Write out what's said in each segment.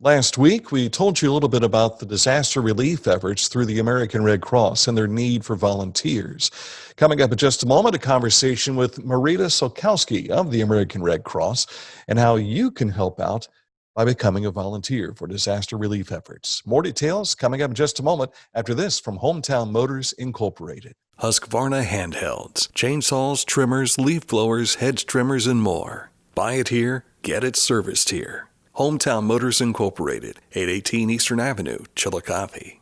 Last week, we told you a little bit about the disaster relief efforts through the American Red Cross and their need for volunteers. Coming up in just a moment, a conversation with Marita Sokowski of the American Red Cross and how you can help out by becoming a volunteer for disaster relief efforts. More details coming up in just a moment after this from Hometown Motors Incorporated. Husqvarna handhelds, chainsaws, trimmers, leaf blowers, hedge trimmers, and more. Buy it here, get it serviced here. Hometown Motors Incorporated, 818 Eastern Avenue, Chillicothe.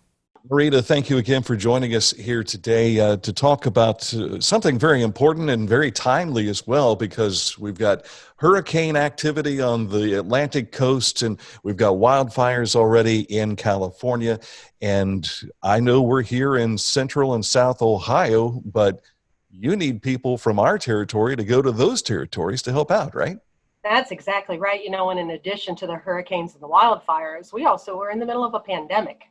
Marita, thank you again for joining us here today to talk about something very important and very timely as well, because we've got hurricane activity on the Atlantic coast and we've got wildfires already in California. And I know we're here in Central and South Ohio, but you need people from our territory to go to those territories to help out, right? That's exactly right. And in addition to the hurricanes and the wildfires, we also are in the middle of a pandemic,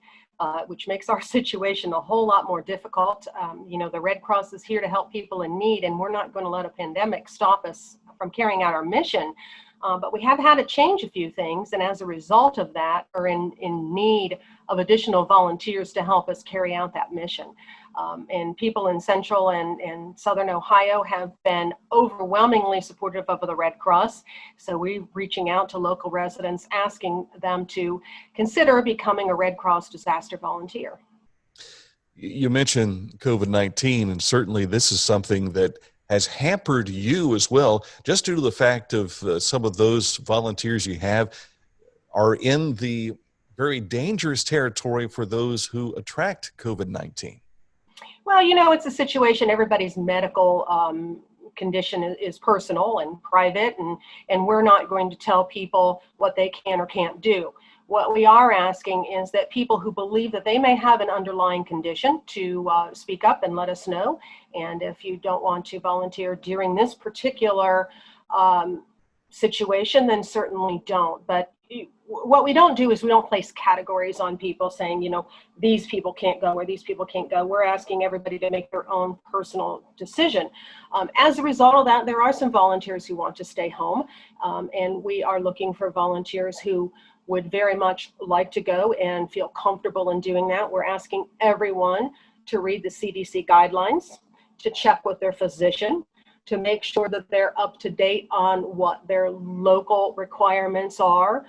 which makes our situation a whole lot more difficult. The Red Cross is here to help people in need, and we're not going to let a pandemic stop us from carrying out our mission. But we have had to change a few things, and as a result of that, are in need of additional volunteers to help us carry out that mission. And people in Central and Southern Ohio have been overwhelmingly supportive of the Red Cross. So we're reaching out to local residents, asking them to consider becoming a Red Cross disaster volunteer. You mentioned COVID-19, and certainly this is something that has hampered you as well, just due to the fact of some of those volunteers you have are in the very dangerous territory for those who attract COVID-19. Well, it's a situation. Everybody's medical condition is personal and private, and we're not going to tell people what they can or can't do. What we are asking is that people who believe that they may have an underlying condition to speak up and let us know. And if you don't want to volunteer during this particular situation, then certainly don't. But what we don't do is we don't place categories on people saying, these people can't go or these people can't go. We're asking everybody to make their own personal decision. As a result of that, there are some volunteers who want to stay home, and we are looking for volunteers who would very much like to go and feel comfortable in doing that. We're asking everyone to read the CDC guidelines, to check with their physician, to make sure that they're up to date on what their local requirements are,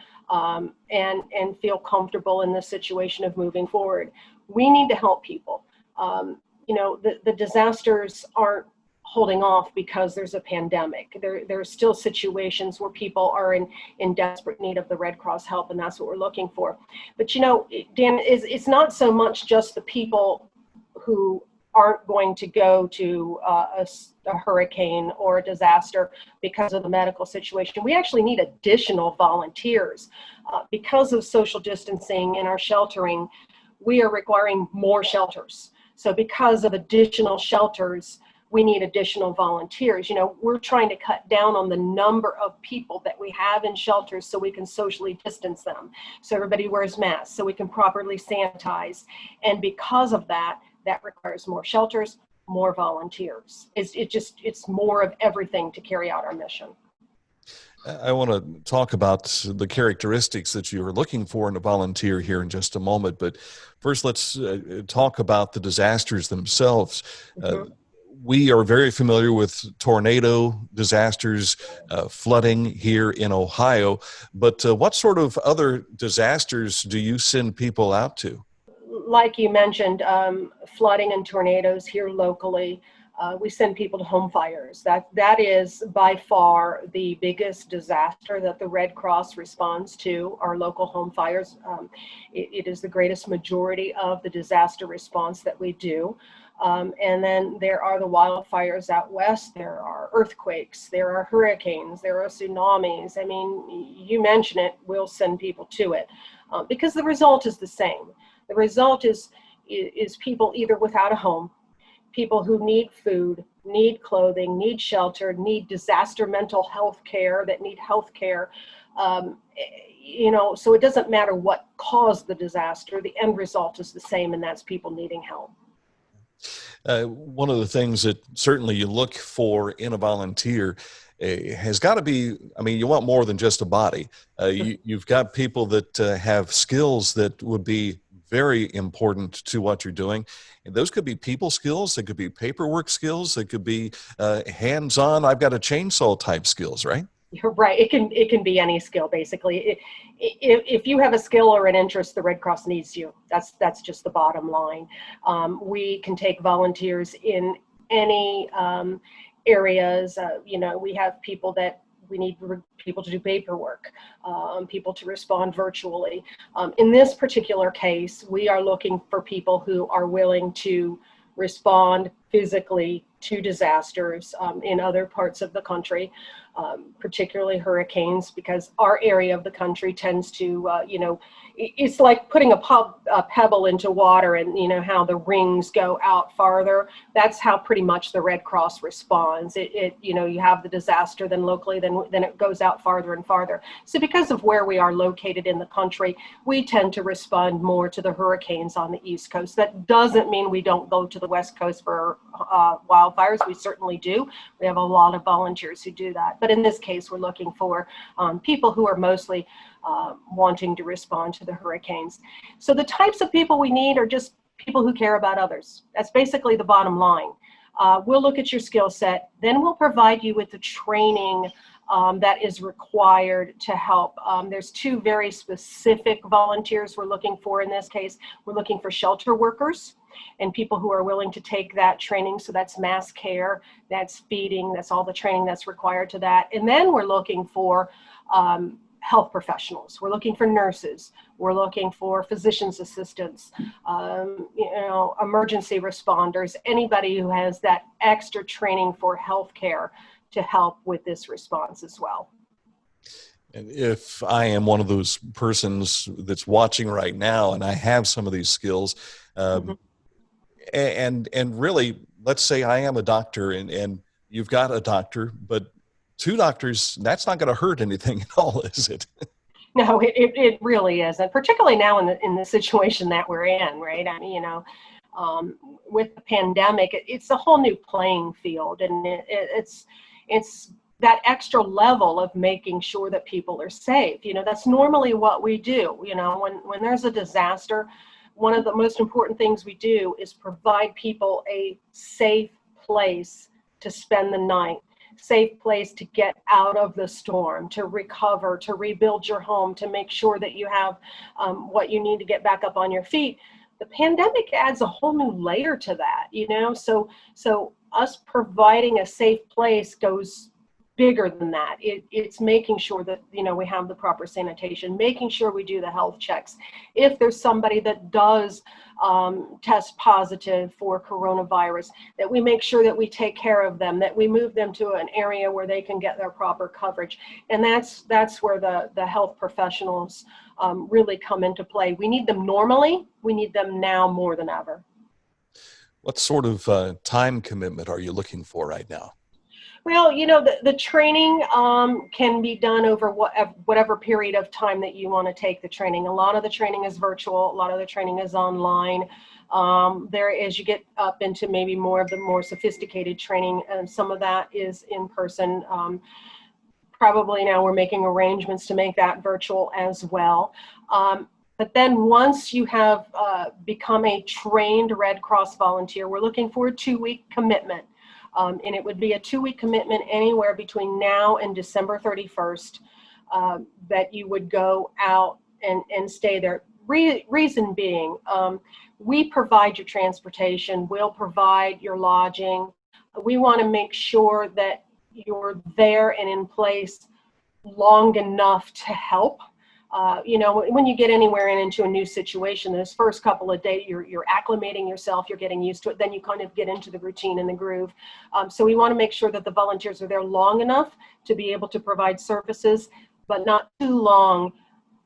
and feel comfortable in the situation of moving forward. We need to help people. The disasters aren't holding off because there's a pandemic. There are still situations where people are in desperate need of the Red Cross help, and that's what we're looking for. But Dan, it's not so much just the people who aren't going to go to a hurricane or a disaster because of the medical situation. We actually need additional volunteers. Because of social distancing and our sheltering, we are requiring more shelters. So because of additional shelters, we need additional volunteers. We're trying to cut down on the number of people that we have in shelters so we can socially distance them, so everybody wears masks, so we can properly sanitize. And because of that, that requires more shelters, more volunteers. It's more of everything to carry out our mission. I want to talk about the characteristics that you are looking for in a volunteer here in just a moment, but first let's talk about the disasters themselves. Mm-hmm. We are very familiar with tornado disasters, flooding here in Ohio, but what sort of other disasters do you send people out to? Like you mentioned, flooding and tornadoes here locally. We send people to home fires. That is by far the biggest disaster that the Red Cross responds to, our local home fires. It is the greatest majority of the disaster response that we do. And then there are the wildfires out west, there are earthquakes, there are hurricanes, there are tsunamis. I mean, you mention it, we'll send people to it because the result is the same. The result is people either without a home, people who need food, need clothing, need shelter, need disaster mental health care, that need health care. So it doesn't matter what caused the disaster, the end result is the same, and that's people needing help. One of the things that certainly you look for in a volunteer has got to be, I mean, you want more than just a body. You've got people that have skills that would be very important to what you're doing. And those could be people skills, they could be paperwork skills, they could be hands-on, I've got a chainsaw type skills, right? You're right. It can be any skill basically. If you have a skill or an interest, the Red Cross needs you. That's just the bottom line. We can take volunteers in any areas. We have people that we need people to do paperwork, people to respond virtually. In this particular case, we are looking for people who are willing to respond physically to disasters in other parts of the country, particularly hurricanes, because our area of the country tends to, it's like putting a pebble into water, and how the rings go out farther. That's how pretty much the Red Cross responds. You have the disaster, then locally, then it goes out farther and farther. So because of where we are located in the country, we tend to respond more to the hurricanes on the East Coast. That doesn't mean we don't go to the West Coast for wildfires. We certainly do. We have a lot of volunteers who do that. But in this case, we're looking for people who are mostly wanting to respond to the hurricanes. So the types of people we need are just people who care about others. That's basically the bottom line. We'll look at your skill set, then we'll provide you with the training that is required to help. There's two very specific volunteers we're looking for in this case. We're looking for shelter workers and people who are willing to take that training. So that's mass care, that's feeding, that's all the training that's required to that. And then we're looking for health professionals. We're looking for nurses. We're looking for physician's assistants, emergency responders, anybody who has that extra training for healthcare to help with this response as well. And if I am one of those persons that's watching right now and I have some of these skills, and really, let's say I am a doctor and you've got a doctor, but two doctors, that's not going to hurt anything at all, is it? No, it really isn't, particularly now in the situation that we're in, right? I mean, with the pandemic, it's a whole new playing field, and it's that extra level of making sure that people are safe. That's normally what we do. When there's a disaster, one of the most important things we do is provide people a safe place to spend the night, safe place to get out of the storm, to recover, to rebuild your home, to make sure that you have what you need to get back up on your feet. The pandemic adds a whole new layer to that, so us providing a safe place goes bigger than that. It's making sure that we have the proper sanitation, making sure we do the health checks. If there's somebody that does test positive for coronavirus, that we make sure that we take care of them, that we move them to an area where they can get their proper coverage. And that's where the health professionals really come into play. We need them normally. We need them now more than ever. What sort of time commitment are you looking for right now? Well, the training can be done over whatever period of time that you want to take the training. A lot of the training is virtual. A lot of the training is online. As you get up into maybe more of the more sophisticated training, and some of that is in person. Probably now we're making arrangements to make that virtual as well. But then once you have become a trained Red Cross volunteer, we're looking for a 2-week commitment. And it would be a 2-week commitment anywhere between now and December 31st that you would go out and stay there. Reason being, we provide your transportation, we'll provide your lodging. We want to make sure that you're there and in place long enough to help. When you get anywhere and into a new situation, those first couple of days, you're acclimating yourself, you're getting used to it, then you kind of get into the routine and the groove. So we want to make sure that the volunteers are there long enough to be able to provide services, but not too long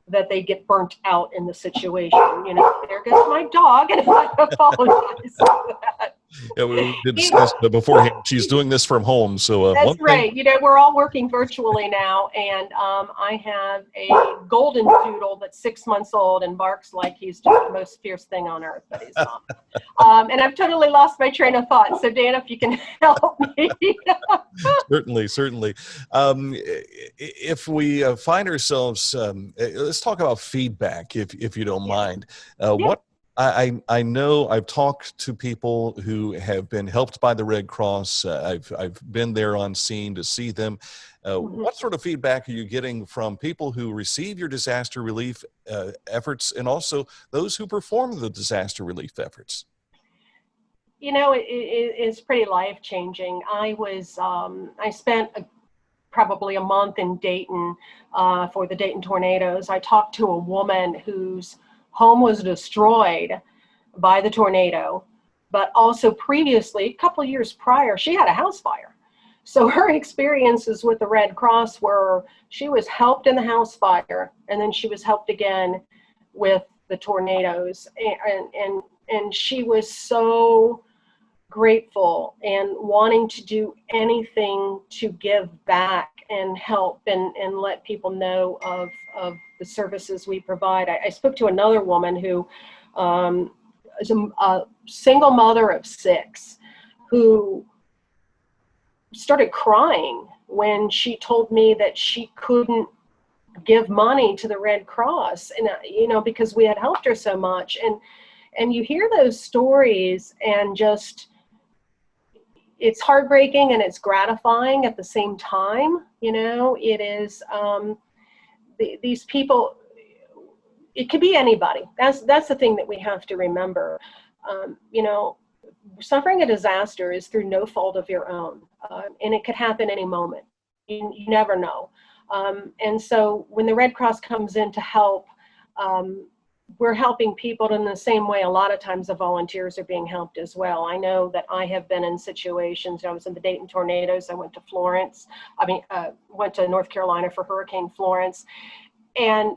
that they get burnt out in the situation. There goes my dog, and I apologize for that. Yeah, we did discuss beforehand. She's doing this from home, so That's one thing. right. We're all working virtually now, and I have a golden doodle that's 6 months old and barks like he's just the most fierce thing on earth, but he's not. And I've totally lost my train of thought. So, Dan, if you can help me. Certainly, certainly. If we find ourselves, let's talk about feedback, if you don't Yeah. mind. Yeah. What I know I've talked to people who have been helped by the Red Cross. I've been there on scene to see them. Mhm. What sort of feedback are you getting from people who receive your disaster relief efforts, and also those who perform the disaster relief efforts? It's pretty life changing. I spent probably a month in Dayton for the Dayton tornadoes. I talked to a woman whose home was destroyed by the tornado, but also previously, a couple of years prior, she had a house fire. So her experiences with the Red Cross were she was helped in the house fire, and then she was helped again with the tornadoes, and she was so grateful and wanting to do anything to give back and help and let people know of the services we provide. I spoke to another woman who is a single mother of 6 who started crying when she told me that she couldn't give money to the Red Cross, and because we had helped her so much. And you hear those stories, and just it's heartbreaking and it's gratifying at the same time. It is these people. It could be anybody. That's the thing that we have to remember. Suffering a disaster is through no fault of your own, and it could happen any moment. You never know. And so when the Red Cross comes in to help, we're helping people in the same way. A lot of times the volunteers are being helped as well. I know that I have been in situations. I was in the Dayton tornadoes. I went to Florence. Went to North Carolina for Hurricane Florence. And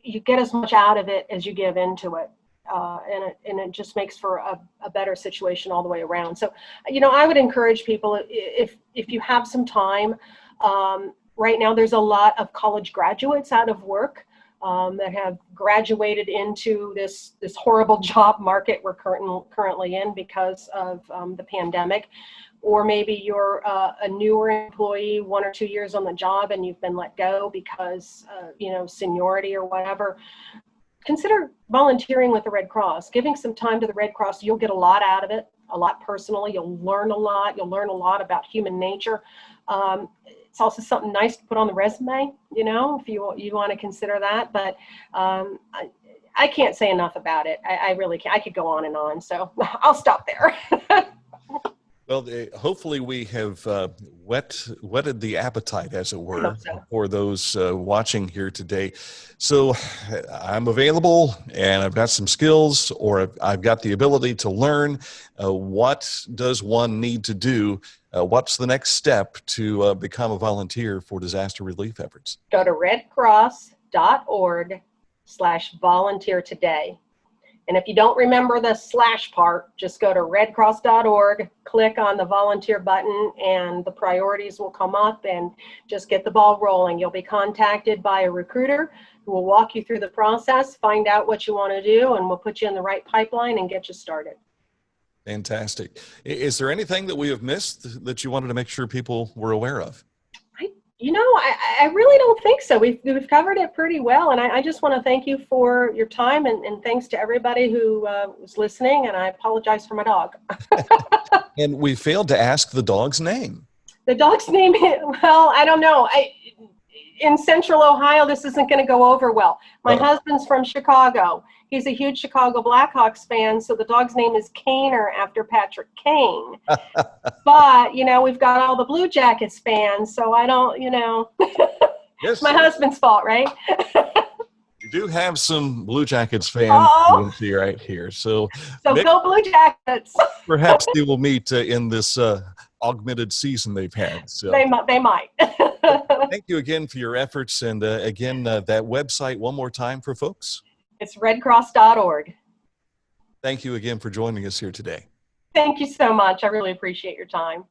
you get as much out of it as you give into it. And it just makes for a better situation all the way around. So, I would encourage people, if you have some time, right now there's a lot of college graduates out of work that have graduated into this horrible job market we're currently in because of the pandemic. Or maybe you're a newer employee, 1 or 2 years on the job, and you've been let go because, seniority or whatever. Consider volunteering with the Red Cross, giving some time to the Red Cross. You'll get a lot out of it, a lot personally. You'll learn a lot. You'll learn a lot about human nature. It's also something nice to put on the resume, if you want to consider that. But I can't say enough about it. I really can't. I could go on and on. So I'll stop there. Well, hopefully we have whetted the appetite, as it were, So. for those watching here today. So I'm available, and I've got some skills, or I've got the ability to learn. What does one need to do? What's the next step to become a volunteer for disaster relief efforts? Go to redcross.org/volunteer today. And if you don't remember the / part, just go to redcross.org, click on the volunteer button, and the priorities will come up, and just get the ball rolling. You'll be contacted by a recruiter who will walk you through the process, find out what you want to do, and we'll put you in the right pipeline and get you started. Fantastic. Is there anything that we have missed that you wanted to make sure people were aware of? I really don't think so. We've covered it pretty well, and I just want to thank you for your time, and thanks to everybody who was listening, and I apologize for my dog. And we failed to ask the dog's name. The dog's name, well, I don't know. In Central Ohio, this isn't going to go over well. My husband's from Chicago. He's a huge Chicago Blackhawks fan, so the dog's name is Kaner after Patrick Kane. But, we've got all the Blue Jackets fans, so I don't, Yes. My husband's fault, right? We do have some Blue Jackets fans right here. So go Blue Jackets. Perhaps they will meet in this augmented season they've had. So They might. Thank you again for your efforts. And again, that website one more time for folks. It's redcross.org. Thank you again for joining us here today. Thank you so much. I really appreciate your time.